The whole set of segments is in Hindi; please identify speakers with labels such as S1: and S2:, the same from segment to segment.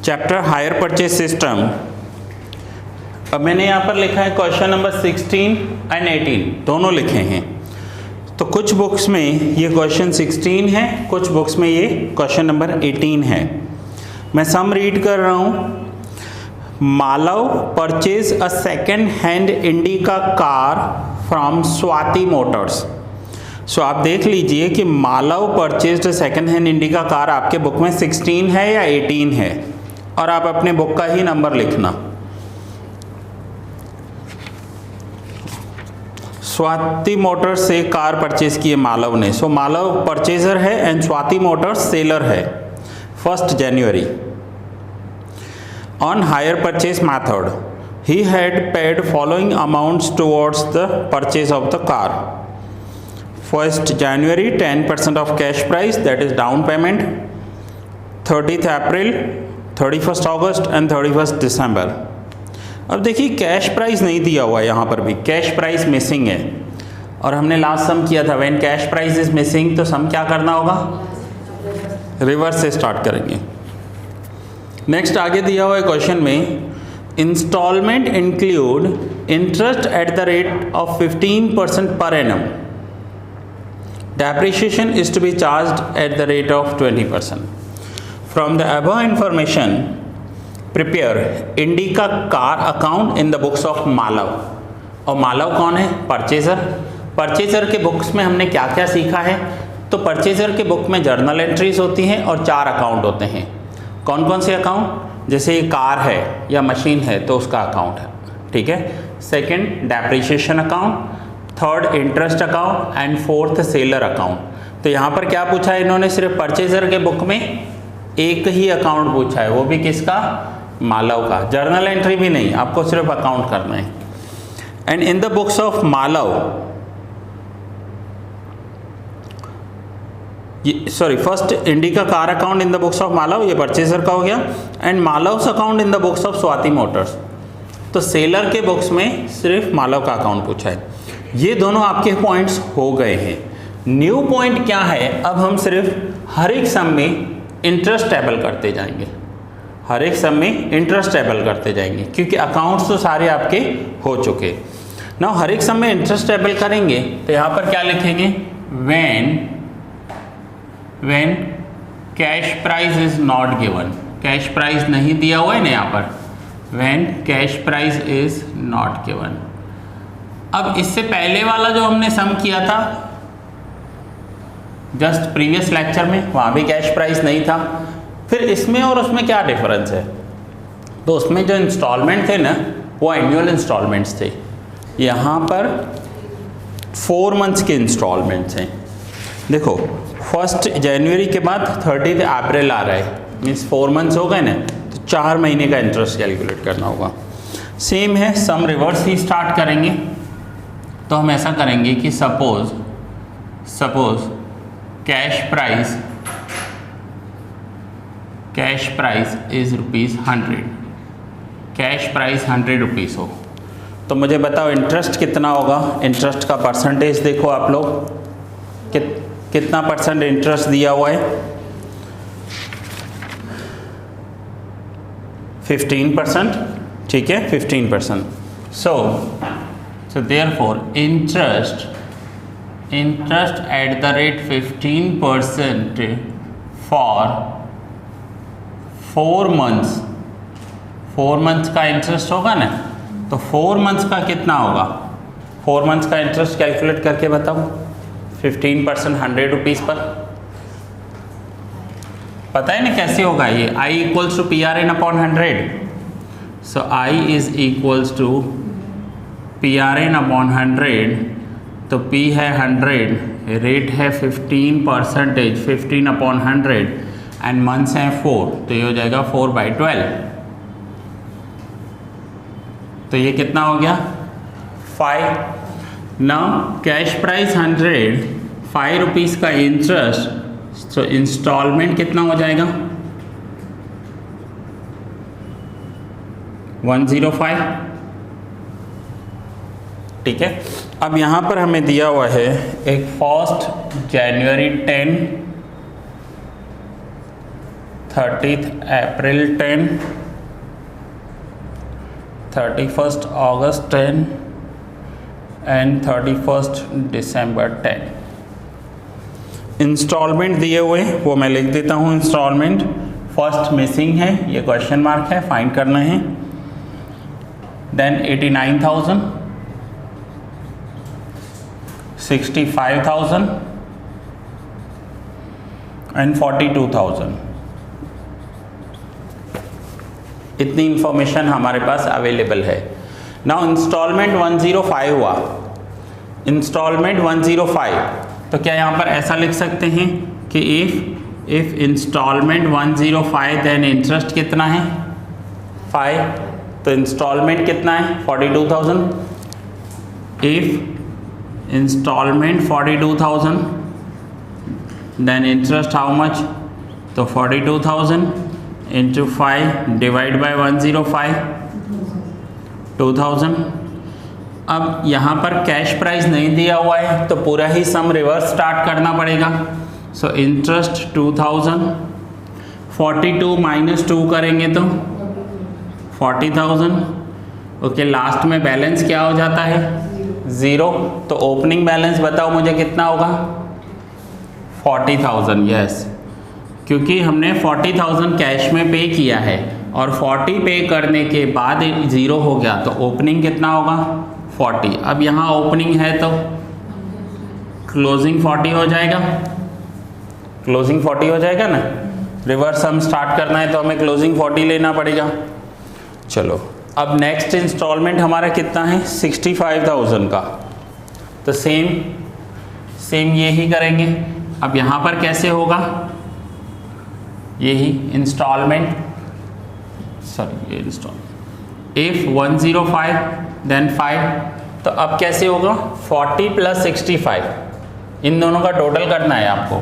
S1: Chapter hire purchase system. अब मैंने यहाँ पर लिखा है क्वेश्चन नंबर 16 एंड 18 दोनों लिखे हैं। तो कुछ बुक्स में ये क्वेश्चन 16 है, कुछ बुक्स में ये क्वेश्चन नंबर 18 है। मैं सम रीड कर रहा हूँ। Malav purchase a second hand Indica car from Swati motors. So आप देख लीजिए कि Malav purchased second hand Indica car आपके बुक में 16 है या 18 है, और आप अपने बुक का ही नंबर लिखना। स्वाति मोटर्स से कार परचेज की है मालव ने। सो मालव परचेजर है एंड स्वाति मोटर्स सेलर है। 1 January on hire purchase method he had paid following amounts towards the purchase of the car. 1 January 10% of cash price, that is down payment. 30th April, 31st August and 31st December। अब देखिए कैश प्राइस नहीं दिया हुआ है, यहाँ पर भी कैश प्राइस मिसिंग है, और हमने लास्ट सम किया था when cash price is missing, तो सम क्या करना होगा, रिवर्स से स्टार्ट करेंगे। नेक्स्ट आगे दिया हुआ है क्वेश्चन में, installment include interest at the rate of 15% per annum. Depreciation is to be charged at the rate of 20%. From the above information, prepare Indica car account in the books of Malav। और मालव कौन है, परचेजर। परचेजर के बुक्स में हमने क्या क्या सीखा है, तो परचेजर के बुक में जर्नल एंट्रीज होती हैं और 4 अकाउंट होते हैं। कौन कौन से अकाउंट, जैसे ये कार है या मशीन है तो उसका अकाउंट है, ठीक है। Second depreciation account, third interest account and fourth seller account. तो यहाँ पर क्या पूछा है इन्होंने, सिर्फ परचेजर के बुक में एक ही अकाउंट पूछा है, वो भी किसका, मालव का। जर्नल एंट्री भी नहीं, आपको सिर्फ अकाउंट करना है। And in the books of Malav, sorry first Indica car account in the books of Malav, ये परचेजर का हो गया। And Malav's account in the books of Swati motors. तो सेलर के बुक्स में सिर्फ मालव का अकाउंट पूछा है। ये दोनों आपके पॉइंट्स हो गए हैं। न्यू पॉइंट क्या है, अब हम सिर्फ हर एक सम में इंटरेस्ट टेबल करते जाएंगे, हर एक सम में इंटरेस्ट टेबल करते जाएंगे, क्योंकि अकाउंट्स तो सारे आपके हो चुके। ना हर एक सम में इंटरेस्ट टेबल करेंगे तो यहाँ पर क्या लिखेंगे, when cash price is not given. Cash price नहीं दिया हुआ है ना यहाँ पर, when cash price is not given. अब इससे पहले वाला जो हमने सम किया था जस्ट प्रीवियस लेक्चर में, वहाँ भी कैश प्राइस नहीं था। फिर इसमें और उसमें क्या डिफरेंस है, तो उसमें जो इंस्टॉलमेंट थे ना वो एनुअल इंस्टॉलमेंट्स थे, यहाँ पर 4 मंथ्स के इंस्टॉलमेंट्स हैं। देखो 1 जनवरी के बाद 30 अप्रैल आ रहा है, मीन्स 4 मंथ्स हो गए ना, तो 4 महीने का इंटरेस्ट कैलकुलेट करना होगा। सेम है, सम रिवर्स ही स्टार्ट करेंगे। तो हम ऐसा करेंगे कि suppose cash price is ₹100, cash price 100 rupees हो, तो मुझे बताओ इंटरेस्ट कितना होगा। इंटरेस्ट का परसेंटेज देखो आप लोग, कितना परसेंट इंटरेस्ट दिया हुआ है, 15%, ठीक है 15%। So therefore interest at the rate 15% for 4 months। 4 months का इंटरेस्ट होगा ना, तो 4 मंथ्स का कितना होगा, 4 मंथ्स का इंटरेस्ट कैलकुलेट करके बताओ। 15% 100 रुपीज़ पर, पता है ना कैसे होगा ये, I equals to PRN/100। So I is equals to PRN/100, तो P है 100, रेट है 15%, 15/100 एंड मंथ्स हैं 4, तो ये हो जाएगा 4/12। तो ये कितना हो गया, 5। नाउ कैश प्राइस 100, 5 रुपीज़ का इंटरेस्ट, तो इंस्टॉलमेंट कितना हो जाएगा, 105, ठीक है। अब यहाँ पर हमें दिया हुआ है एक 1 January 10 30th April 10, 31st August 10 and 31st December 10। इंस्टॉलमेंट दिए हुए वो मैं लिख देता हूँ। इंस्टॉलमेंट फर्स्ट मिसिंग है, ये क्वेश्चन मार्क है, फाइंड करना है। Then 89,000, 65,000 and 42,000। इतनी इंफॉर्मेशन हमारे पास अवेलेबल है। नाउ इंस्टॉलमेंट 105 हुआ, इंस्टॉलमेंट 105, तो क्या यहाँ पर ऐसा लिख सकते हैं कि इफ इंस्टॉलमेंट 105 देन इंटरेस्ट कितना है 5, तो इंस्टॉलमेंट कितना है 42,000। If installment 42,000 then interest how much, तो 42,000 इंटू 5 डिवाइड बाय 105, 2,000। अब यहाँ पर कैश प्राइस नहीं दिया हुआ है तो पूरा ही सम रिवर्स स्टार्ट करना पड़ेगा। सो इंटरेस्ट 2,000, 42 माइनस 2 करेंगे तो 40,000। ओके, लास्ट में बैलेंस क्या हो जाता है 0, तो ओपनिंग बैलेंस बताओ मुझे कितना होगा 40,000। यस, क्योंकि हमने 40,000 कैश में पे किया है और 40 पे करने के बाद 0 हो गया, तो ओपनिंग कितना होगा 40। अब यहाँ ओपनिंग है तो क्लोजिंग 40 हो जाएगा, क्लोजिंग 40 हो जाएगा ना। रिवर्स हम स्टार्ट करना है तो हमें क्लोजिंग 40 लेना पड़ेगा। चलो, अब नेक्स्ट इंस्टॉलमेंट हमारा कितना है 65,000 का, तो सेम यही करेंगे। अब यहाँ पर कैसे होगा, यही इंस्टॉलमेंट, सॉरी ये इंस्टॉल, इफ 105 देन 5, तो अब कैसे होगा 40 प्लस 65, इन दोनों का टोटल करना है आपको।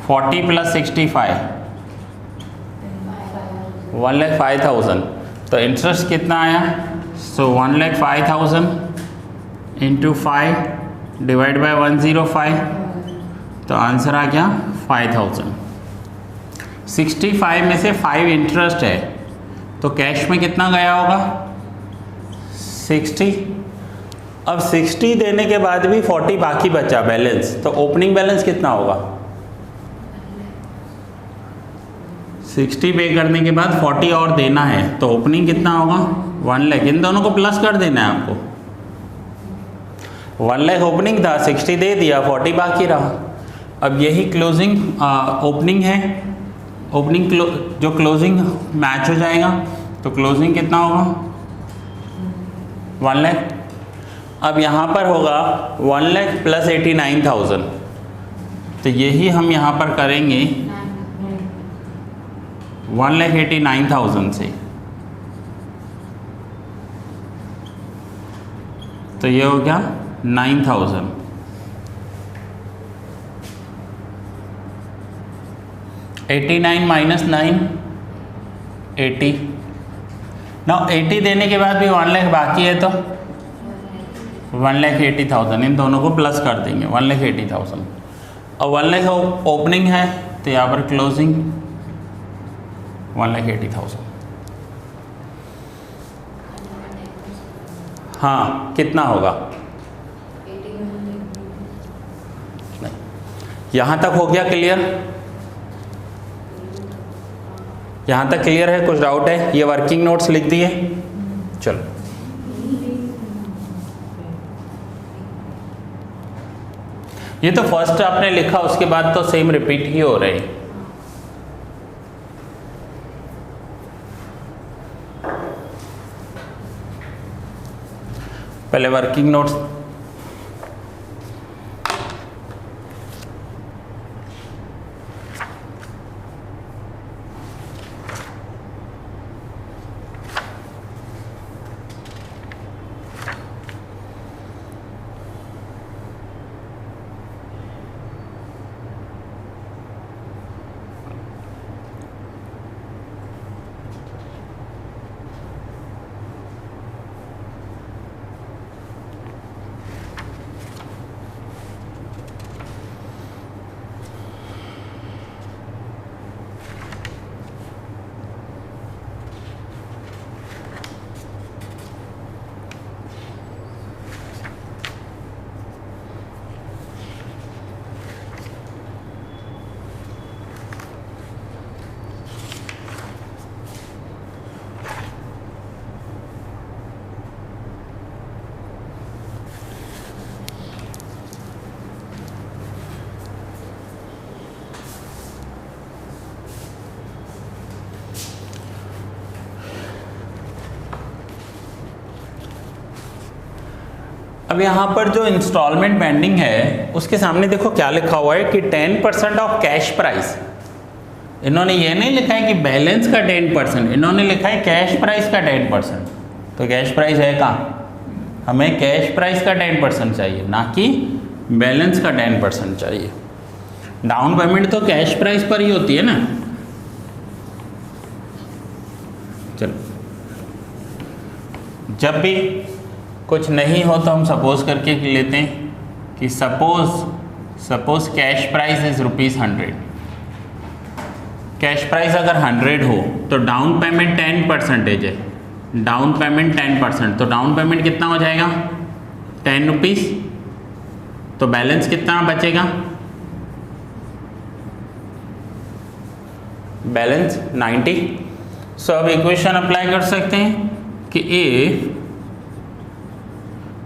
S1: 40 प्लस 65 1,05,000, तो इंटरेस्ट कितना आया, सो 1,05,000 इंटू 5 डिवाइड बाय 105, तो आंसर आ गया 5,000। 65 में से 5 इंटरेस्ट है, तो कैश में कितना गया होगा 60। अब 60 देने के बाद भी 40 बाकी बचा बैलेंस, तो ओपनिंग बैलेंस कितना होगा 60 पे करने के बाद 40 और देना है, तो ओपनिंग कितना होगा 1 लाख। इन दोनों को प्लस कर देना है आपको। 1 लाख ओपनिंग था, 60 दे दिया, 40 बाकी रहा। अब यही क्लोजिंग ओपनिंग है, ओपनिंग जो क्लोजिंग मैच हो जाएगा, तो क्लोजिंग कितना होगा 1 लाख। अब यहाँ पर होगा 1 लाख प्लस 89,000, तो यही हम यहाँ पर करेंगे 1,89,000 से, तो ये हो गया 9,000। $89 माइनस 9 80। ना 80 देने के बाद भी 1 लाख बाकी है, तो 1,80,000, इन दोनों को प्लस कर देंगे 1,80,000। और 1 लाख ओपनिंग है, तो यहाँ पर क्लोजिंग 1,80,000। हाँ, कितना होगा नहीं, यहाँ तक हो गया क्लियर, यहाँ तक क्लियर है, कुछ डाउट है? ये वर्किंग नोट्स लिख दिए। चलो, ये तो फर्स्ट आपने लिखा, उसके बाद तो सेम रिपीट ही हो रहे। पहले वर्किंग नोट्स, अब यहाँ पर जो इंस्टॉलमेंट पेंडिंग है उसके सामने देखो क्या लिखा हुआ है कि 10% ऑफ कैश प्राइस। इन्होंने ये नहीं लिखा है कि बैलेंस का 10%, इन्होंने लिखा है कैश प्राइस का 10%। तो कैश प्राइस है कहाँ, हमें कैश प्राइस का 10% चाहिए, ना कि बैलेंस का 10% चाहिए। डाउन पेमेंट तो कैश प्राइस पर ही होती है ना। चलो, जब भी कुछ नहीं हो तो हम सपोज करके लेते हैं कि suppose cash price is ₹100। Cash price अगर 100 हो तो डाउन पेमेंट 10% है, डाउन पेमेंट 10%, तो डाउन पेमेंट कितना हो जाएगा, ₹10। तो बैलेंस कितना बचेगा, बैलेंस 90। सो अब इक्वेशन अप्लाई कर सकते हैं कि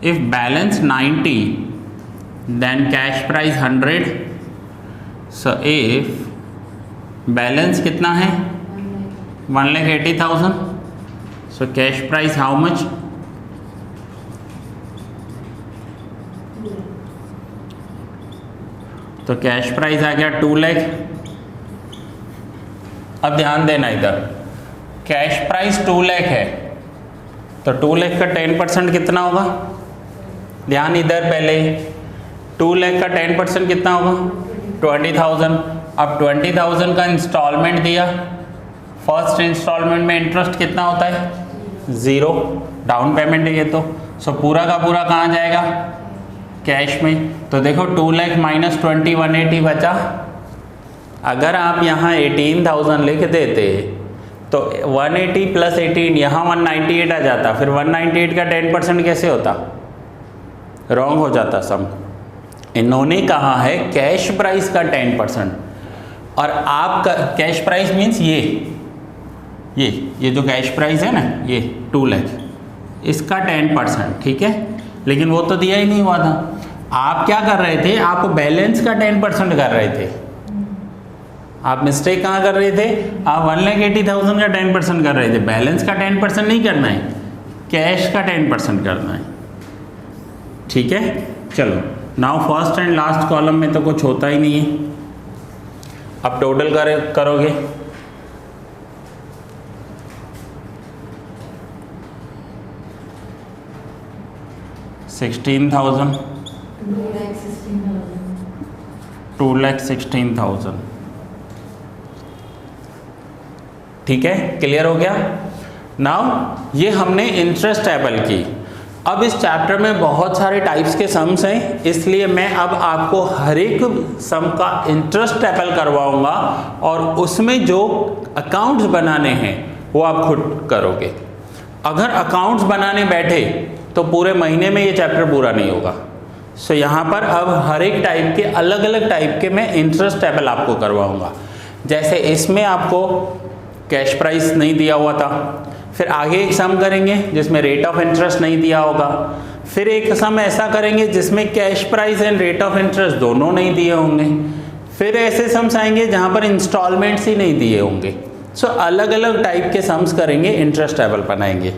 S1: if balance 90 then cash price 100। So if balance कितना है 1,80,000, so cash price how much, तो कैश प्राइस आ गया 2 लाख। अब ध्यान देना, इधर कैश प्राइस 2 लाख है तो 2 लाख का 10% कितना होगा, ध्यान इधर पहले 2 लाख का 10% कितना होगा 20,000। अब 20,000 का इंस्टॉलमेंट दिया, फर्स्ट इंस्टॉलमेंट में इंटरेस्ट कितना होता है 0, डाउन पेमेंट है ये तो। सो पूरा का पूरा कहाँ जाएगा, कैश में। तो देखो 2 लाख माइनस 20 180 बचा। अगर आप यहाँ 18,000 लिख देते तो 180 प्लस 18 यहाँ 198 आ जाता, फिर 198 का 10% कैसे होता, रॉन्ग हो जाता सम। इन्होंने कहा है कैश प्राइस का 10%, और आपका कैश प्राइस मीन्स ये जो कैश प्राइस है ना, ये 2 लाख, इसका 10%, ठीक है। लेकिन वो तो दिया ही नहीं हुआ था। आप क्या कर रहे थे, आप बैलेंस का 10% कर रहे थे। आप मिस्टेक कहाँ कर रहे थे, आप 1,80,000 का 10% कर रहे थे। बैलेंस का 10% नहीं करना है, कैश का 10% करना है, ठीक है। चलो, now first and last column में तो कुछ होता ही नहीं है। अब टोटल करोगे, $16,000, 2,16,000, ठीक है। क्लियर हो गया। नाउ ये हमने इंटरेस्ट टेबल की। अब इस चैप्टर में बहुत सारे टाइप्स के सम्स हैं, इसलिए मैं अब आपको हर एक सम का इंटरेस्ट टेबल करवाऊंगा, और उसमें जो अकाउंट्स बनाने हैं वो आप खुद करोगे। अगर अकाउंट्स बनाने बैठे तो पूरे महीने में ये चैप्टर पूरा नहीं होगा। सो यहाँ पर अब हर एक टाइप के अलग अलग टाइप के मैं इंटरेस्ट टेबल आपको करवाऊंगा। जैसे इसमें आपको कैश प्राइस नहीं दिया हुआ था, फिर आगे एक सम करेंगे जिसमें रेट ऑफ इंटरेस्ट नहीं दिया होगा, फिर एक सम ऐसा करेंगे जिसमें cash price and rate of interest दोनों नहीं दिए होंगे, फिर ऐसे सम्स आएंगे जहाँ पर इंस्टॉलमेंट्स ही नहीं दिए होंगे। सो अलग अलग टाइप के सम्स करेंगे, इंटरेस्ट टेबल बनाएंगे।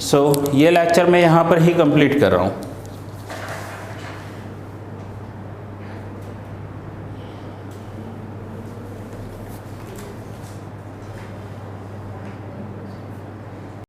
S1: सो ये लेक्चर मैं यहाँ पर ही कंप्लीट कर रहा हूँ।